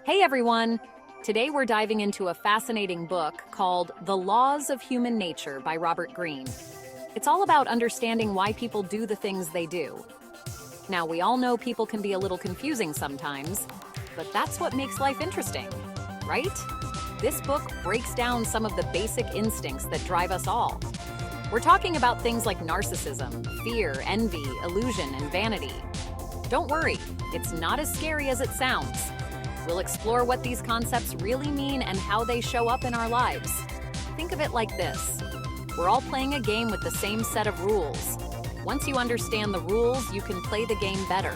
Hey everyone! Today we're diving into a fascinating book called The Laws of Human Nature by Robert Greene. It's all about understanding why people do the things they do. Now, we all know people can be a little confusing sometimes, but that's what makes life interesting, right? This book breaks down some of the basic instincts that drive us all. We're talking about things like narcissism, fear, envy, illusion, and vanity. Don't worry, it's not as scary as it sounds. We'll explore what these concepts really mean and how they show up in our lives. Think of it like this. We're all playing a game with the same set of rules. Once you understand the rules, you can play the game better.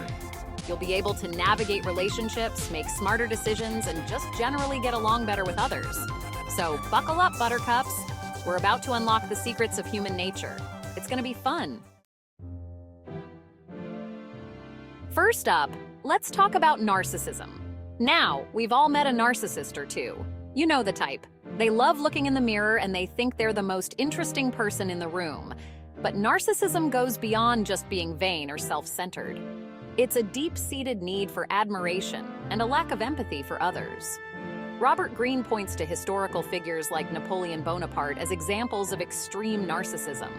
You'll be able to navigate relationships, make smarter decisions, and just generally get along better with others. So buckle up, buttercups. We're about to unlock the secrets of human nature. It's going to be fun. First up, let's talk about narcissism. Now, we've all met a narcissist or two. You know the type. They love looking in the mirror and they think they're the most interesting person in the room. But narcissism goes beyond just being vain or self-centered. It's a deep-seated need for admiration and a lack of empathy for others. Robert Greene points to historical figures like Napoleon Bonaparte as examples of extreme narcissism.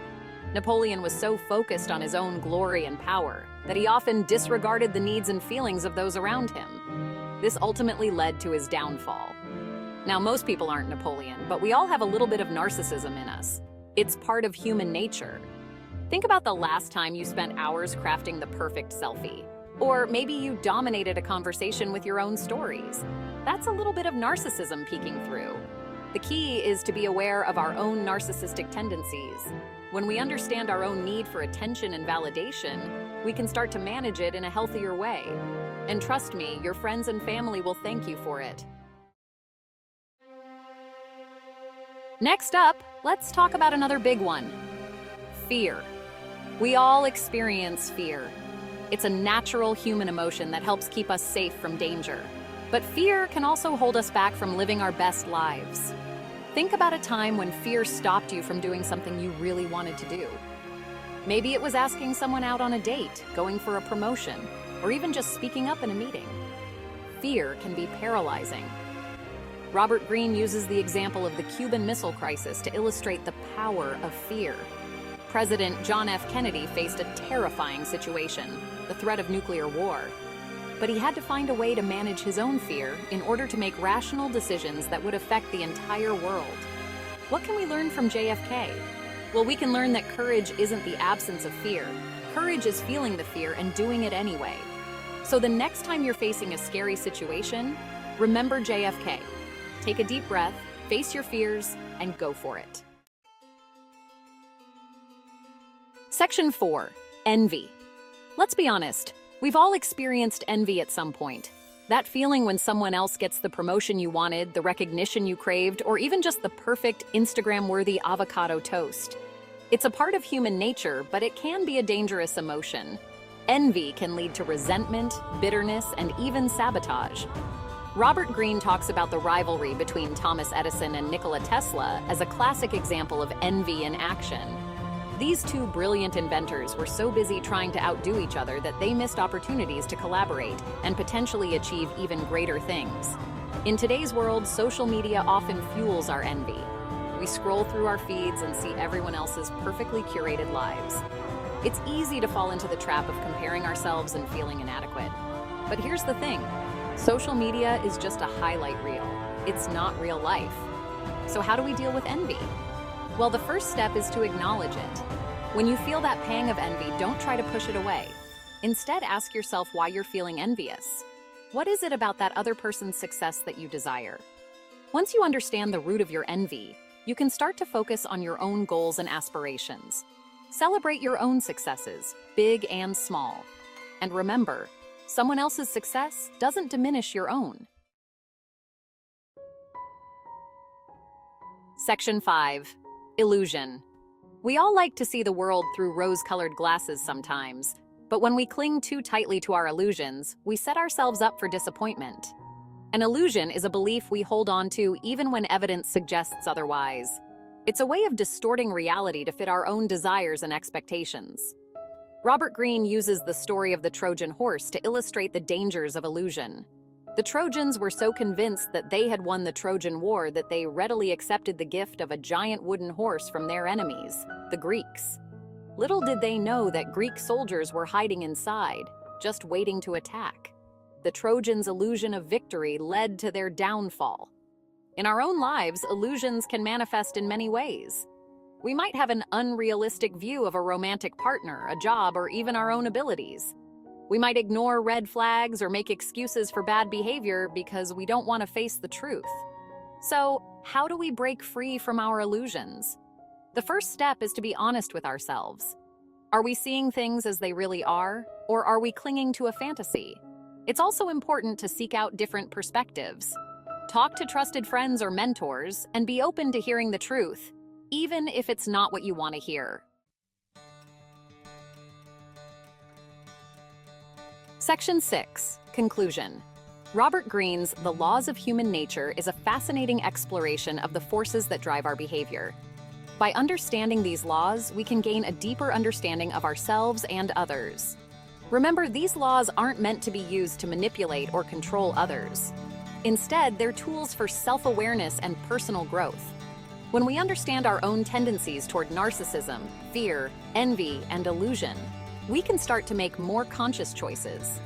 Napoleon was so focused on his own glory and power that he often disregarded the needs and feelings of those around him. This ultimately led to his downfall. Now, most people aren't Napoleon, but we all have a little bit of narcissism in us. It's part of human nature. Think about the last time you spent hours crafting the perfect selfie. Or maybe you dominated a conversation with your own stories. That's a little bit of narcissism peeking through. The key is to be aware of our own narcissistic tendencies. When we understand our own need for attention and validation, we can start to manage it in a healthier way. And trust me, your friends and family will thank you for it. Next up, let's talk about another big one. Fear. We all experience fear. It's a natural human emotion that helps keep us safe from danger. But fear can also hold us back from living our best lives. Think about a time when fear stopped you from doing something you really wanted to do. Maybe it was asking someone out on a date, going for a promotion, or even just speaking up in a meeting. Fear can be paralyzing. Robert Greene uses the example of the Cuban Missile Crisis to illustrate the power of fear. President John F. Kennedy faced a terrifying situation, the threat of nuclear war. But he had to find a way to manage his own fear in order to make rational decisions that would affect the entire world. What can we learn from JFK? Well, we can learn that courage isn't the absence of fear. Courage is feeling the fear and doing it anyway. So the next time you're facing a scary situation, remember JFK. Take a deep breath, face your fears, and go for it. Section 4. Envy. Let's be honest. We've all experienced envy at some point. That feeling when someone else gets the promotion you wanted, the recognition you craved, or even just the perfect Instagram-worthy avocado toast. It's a part of human nature, but it can be a dangerous emotion. Envy can lead to resentment, bitterness, and even sabotage. Robert Greene talks about the rivalry between Thomas Edison and Nikola Tesla as a classic example of envy in action. These two brilliant inventors were so busy trying to outdo each other that they missed opportunities to collaborate and potentially achieve even greater things. In today's world, social media often fuels our envy. We scroll through our feeds and see everyone else's perfectly curated lives. It's easy to fall into the trap of comparing ourselves and feeling inadequate. But here's the thing. Social media is just a highlight reel. It's not real life. So how do we deal with envy? Well, the first step is to acknowledge it. When you feel that pang of envy, don't try to push it away. Instead, ask yourself why you're feeling envious. What is it about that other person's success that you desire? Once you understand the root of your envy, you can start to focus on your own goals and aspirations. Celebrate your own successes, big and small. And remember, someone else's success doesn't diminish your own. Section 5. Illusion. We all like to see the world through rose-colored glasses sometimes, but when we cling too tightly to our illusions, we set ourselves up for disappointment. An illusion is a belief we hold on to even when evidence suggests otherwise. It's a way of distorting reality to fit our own desires and expectations. Robert Greene uses the story of the Trojan horse to illustrate the dangers of illusion. The Trojans were so convinced that they had won the Trojan War that they readily accepted the gift of a giant wooden horse from their enemies, the Greeks. Little did they know that Greek soldiers were hiding inside, just waiting to attack. The Trojans' illusion of victory led to their downfall. In our own lives, illusions can manifest in many ways. We might have an unrealistic view of a romantic partner, a job, or even our own abilities. We might ignore red flags or make excuses for bad behavior because we don't want to face the truth. So, how do we break free from our illusions? The first step is to be honest with ourselves. Are we seeing things as they really are, or are we clinging to a fantasy? It's also important to seek out different perspectives. Talk to trusted friends or mentors and be open to hearing the truth, even if it's not what you want to hear. Section 6. Conclusion. Robert Greene's The Laws of Human Nature is a fascinating exploration of the forces that drive our behavior. By understanding these laws, we can gain a deeper understanding of ourselves and others. Remember, these laws aren't meant to be used to manipulate or control others. Instead, they're tools for self-awareness and personal growth. When we understand our own tendencies toward narcissism, fear, envy, and illusion, we can start to make more conscious choices.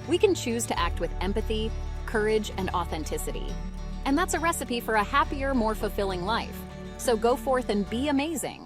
We can choose to act with empathy, courage, and authenticity. And that's a recipe for a happier, more fulfilling life. So go forth and be amazing.